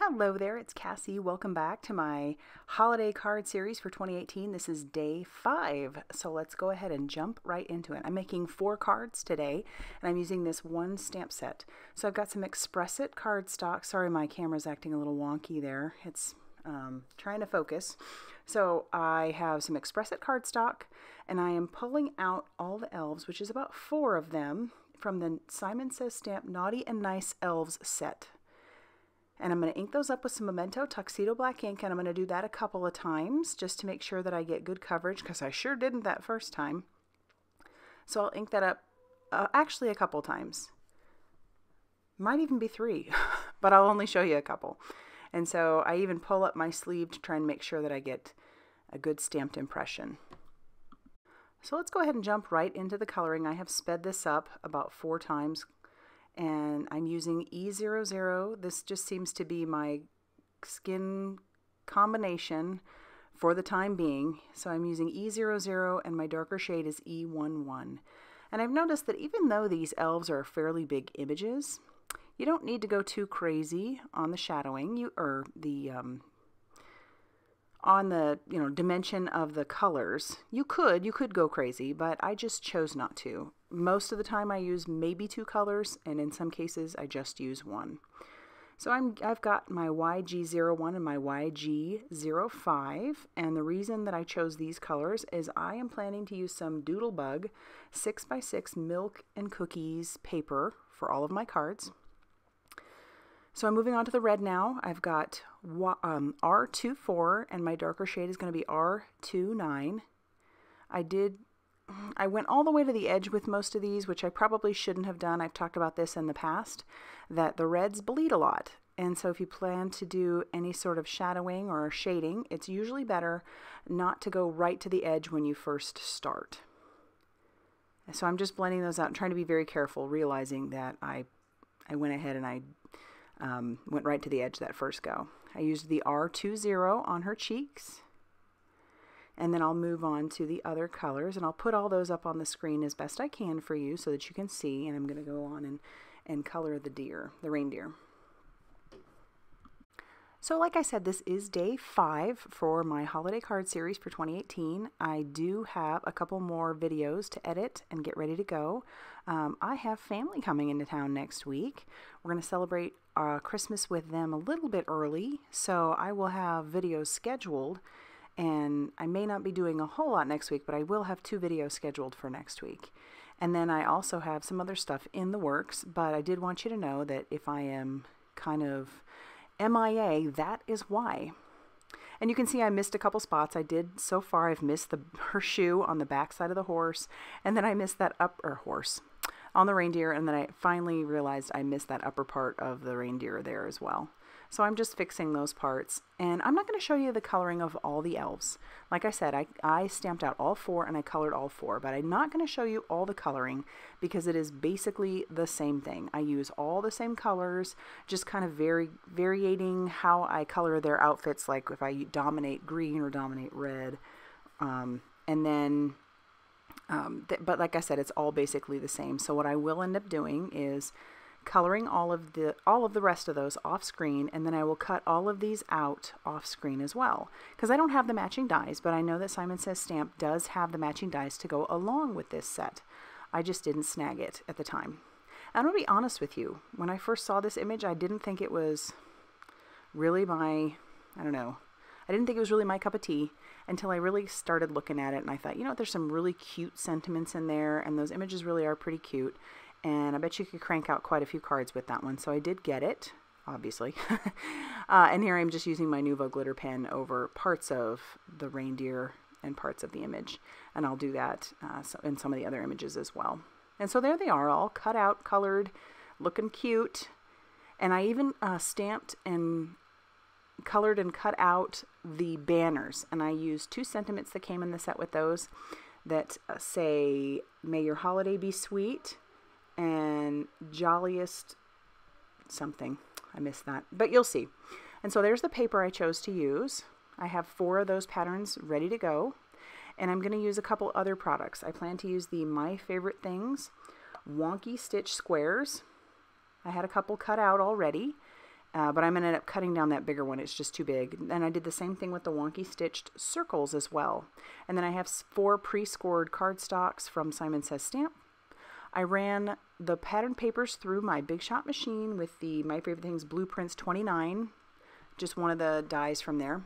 Hello there, it's Cassie. Welcome back to my holiday card series for 2018. This is day 5, so let's go ahead and jump right into it. I'm making 4 cards today, and I'm using this one stamp set. So I've got some Express It cardstock. Sorry, my camera's acting a little wonky there. It's trying to focus. So I have some Express It cardstock, and I am pulling out all the elves, which is about 4 of them, from the Simon Says Stamp Naughty and Nice Elves set. And I'm going to ink those up with some Memento Tuxedo Black ink, and I'm going to do that a couple of times just to make sure that I get good coverage, because I sure didn't that first time. So I'll ink that up actually a couple times. Might even be 3, but I'll only show you a couple. And so I even pull up my sleeve to try and make sure that I get a good stamped impression. So let's go ahead and jump right into the coloring. I have sped this up about 4 times. And I'm using E00. This just seems to be my skin combination for the time being. So I'm using E00 and my darker shade is E11. And I've noticed that even though these elves are fairly big images, you don't need to go too crazy on the shadowing on the dimension of the colors. You could go crazy, but I just chose not to. Most of the time I use maybe 2 colors, and in some cases I just use 1. So I've got my YG01 and my YG05, and the reason that I chose these colors is I am planning to use some Doodlebug 6x6 milk and cookies paper for all of my cards. So I'm moving on to the red now. I've got R24, and my darker shade is going to be R29. I went all the way to the edge with most of these, which I probably shouldn't have done. I've talked about this in the past, that the reds bleed a lot. And so if you plan to do any sort of shadowing or shading, it's usually better not to go right to the edge when you first start. So I'm just blending those out and trying to be very careful, realizing that I went ahead and I went right to the edge that first go. I used the R20 on her cheeks. And then I'll move on to the other colors, and I'll put all those up on the screen as best I can for you so that you can see. And I'm going to go on and color the reindeer. So like I said, this is day 5 for my holiday card series for 2018. I do have a couple more videos to edit and get ready to go. I have family coming into town next week. We're going to celebrate Christmas with them a little bit early, so I will have videos scheduled. And I may not be doing a whole lot next week, but I will have 2 videos scheduled for next week. And then I also have some other stuff in the works, but I did want you to know that if I am kind of MIA, that is why. And you can see I missed a couple spots. So far I've missed her shoe on the back side of the horse, and then I missed that upper horse on the reindeer, and then I finally realized I missed that upper part of the reindeer there as well. So I'm just fixing those parts, and I'm not going to show you the coloring of all the elves. Like I said, I stamped out all 4 and I colored all 4, but I'm not going to show you all the coloring because it is basically the same thing. I use all the same colors, just kind of varying how I color their outfits, like if I dominate green or dominate red. But like I said, it's all basically the same. So what I will end up doing is coloring all of the rest of those off screen, and then I will cut all of these out off screen as well, because I don't have the matching dies, but I know that Simon Says Stamp does have the matching dies to go along with this set. I just didn't snag it at the time. I'm going to be honest with you, when I first saw this image, I didn't think it was really I didn't think it was really my cup of tea until I really started looking at it, and I thought, there's some really cute sentiments in there, and those images really are pretty cute. And I bet you could crank out quite a few cards with that one. So I did get it, obviously. And here I'm just using my Nuvo glitter pen over parts of the reindeer and parts of the image. And I'll do that in some of the other images as well. And so there they are, all cut out, colored, looking cute. And I even stamped and colored and cut out the banners. And I used 2 sentiments that came in the set with those that say, "May your holiday be sweet," and "jolliest" something. I missed that, but you'll see. And so there's the paper I chose to use. I have 4 of those patterns ready to go, and I'm going to use a couple other products. I plan to use the My Favorite Things Wonky Stitch Squares. I had a couple cut out already, but I'm going to end up cutting down that bigger one. It's just too big. And I did the same thing with the wonky stitched circles as well. And then I have 4 pre-scored cardstocks from Simon Says Stamp. I ran the pattern papers through my Big Shot machine with the My Favorite Things Blueprints 29, just one of the dies from there.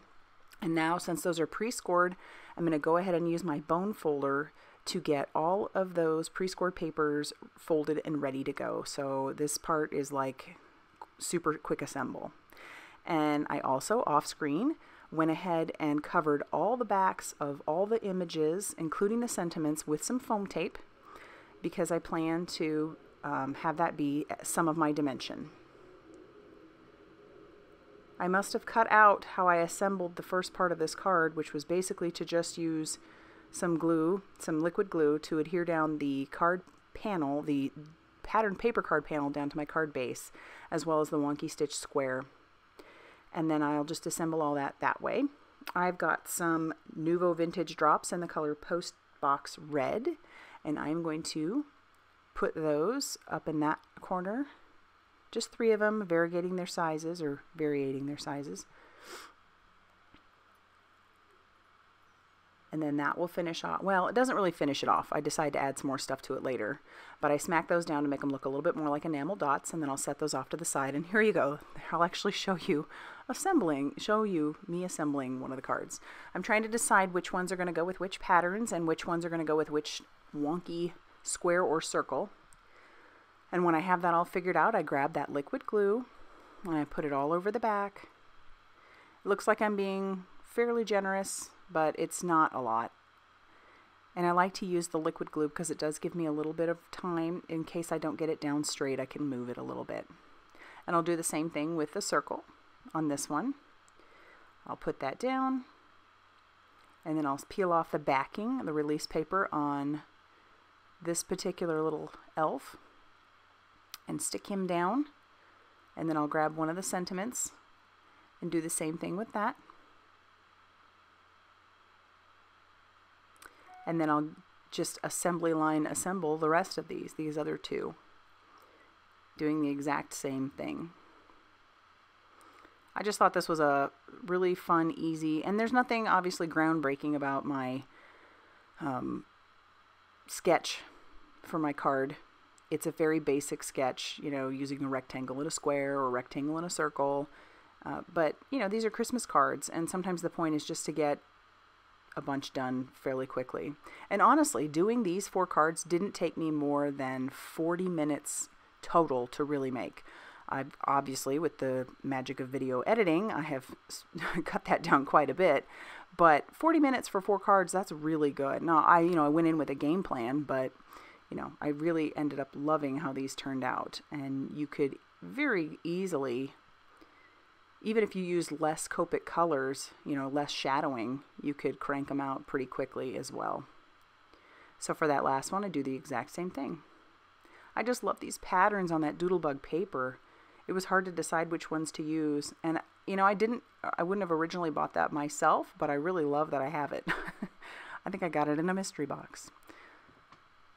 And now, since those are pre-scored, I'm going to go ahead and use my bone folder to get all of those pre-scored papers folded and ready to go. So this part is like super quick assemble. And I also, off screen, went ahead and covered all the backs of all the images, including the sentiments, with some foam tape, because I plan to have that be some of my dimension. I must have cut out how I assembled the first part of this card, which was basically to just use some glue, some liquid glue, to adhere down the card panel, the patterned paper card panel, down to my card base, as well as the wonky stitch square. And then I'll just assemble all that way. I've got some Nuvo Vintage drops in the color Post Box Red, and I'm going to put those up in that corner. Just 3 of them, variegating their sizes, or variating their sizes. And then that will finish off. Well, it doesn't really finish it off. I decide to add some more stuff to it later. But I smack those down to make them look a little bit more like enamel dots, and then I'll set those off to the side. And here you go. I'll actually show you me assembling one of the cards. I'm trying to decide which ones are going to go with which patterns and which ones are going to go with which wonky square or circle. And when I have that all figured out, I grab that liquid glue and I put it all over the back. It looks like I'm being fairly generous, but it's not a lot. And I like to use the liquid glue because it does give me a little bit of time. In case I don't get it down straight, I can move it a little bit. And I'll do the same thing with the circle on this one. I'll put that down, and then I'll peel off the backing, the release paper on this particular little elf, and stick him down. And then I'll grab one of the sentiments and do the same thing with that. And then I'll just assembly line assemble the rest of these other 2, doing the exact same thing. I just thought this was a really fun, easy, and there's nothing obviously groundbreaking about my sketch for my card. It's a very basic sketch, you know, using a rectangle and a square or a rectangle and a circle. But, you know, these are Christmas cards, and sometimes the point is just to get a bunch done fairly quickly. And honestly, doing these 4 cards didn't take me more than 40 minutes total to really make. I've obviously, with the magic of video editing, I have cut that down quite a bit, but 40 minutes for 4 cards, that's really good. Now, I went in with a game plan, but I really ended up loving how these turned out. And you could very easily, even if you use less Copic colors, less shadowing, you could crank them out pretty quickly as well. So for that last one, I do the exact same thing. I just love these patterns on that Doodlebug paper. It was hard to decide which ones to use. And, I wouldn't have originally bought that myself, but I really love that I have it. I think I got it in a mystery box.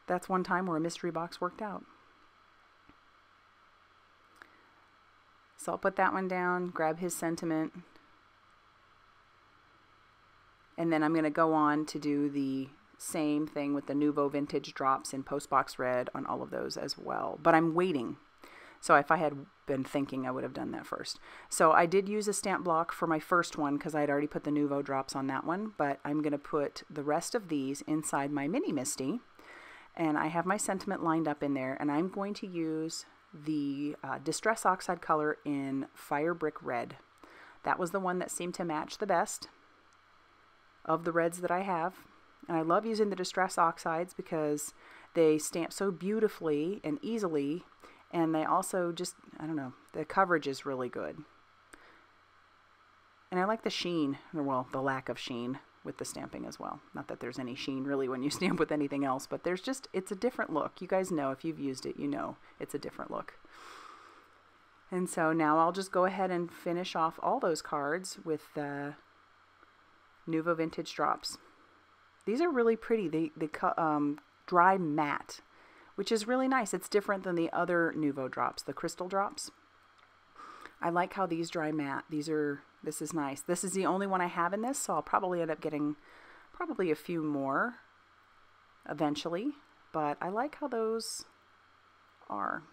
That's one time where a mystery box worked out. So I'll put that one down, grab his sentiment, and then I'm going to go on to do the same thing with the Nuvo Vintage drops in Postbox Red on all of those as well. But I'm waiting. So if I had been thinking, I would have done that first. So I did use a stamp block for my first one because I had already put the Nuvo drops on that one, but I'm going to put the rest of these inside my Mini Misty, and I have my sentiment lined up in there, and I'm going to use the Distress Oxide color in Fire Brick Red. That was the one that seemed to match the best of the reds that I have. And I love using the Distress Oxides because they stamp so beautifully and easily, and they also just, the coverage is really good. And I like the sheen, or well, the lack of sheen with the stamping as well. Not that there's any sheen really when you stamp with anything else, but it's a different look. You guys know, if you've used it, it's a different look. And so now I'll just go ahead and finish off all those cards with the Nuvo Vintage drops. These are really pretty. They dry matte, which is really nice. It's different than the other Nuvo drops, the crystal drops. I like how these dry matte. This is nice. This is the only one I have in this, so I'll probably end up getting probably a few more eventually, but I like how those are.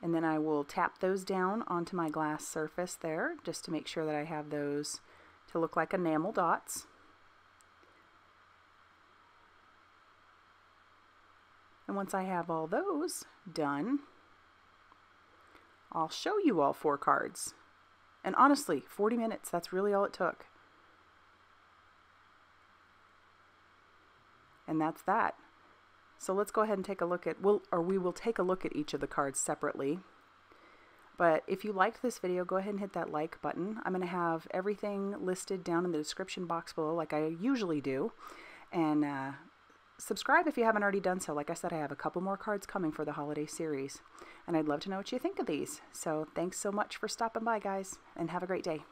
And then I will tap those down onto my glass surface there, just to make sure that I have those to look like enamel dots. And once I have all those done, I'll show you all 4 cards. And honestly, 40 minutes, that's really all it took. And that's that. So let's go ahead and take a look at, we will take a look at each of the cards separately. But if you liked this video, go ahead and hit that like button. I'm going to have everything listed down in the description box below like I usually do. And subscribe if you haven't already done so. Like I said, I have a couple more cards coming for the holiday series. And I'd love to know what you think of these. So thanks so much for stopping by, guys, and have a great day.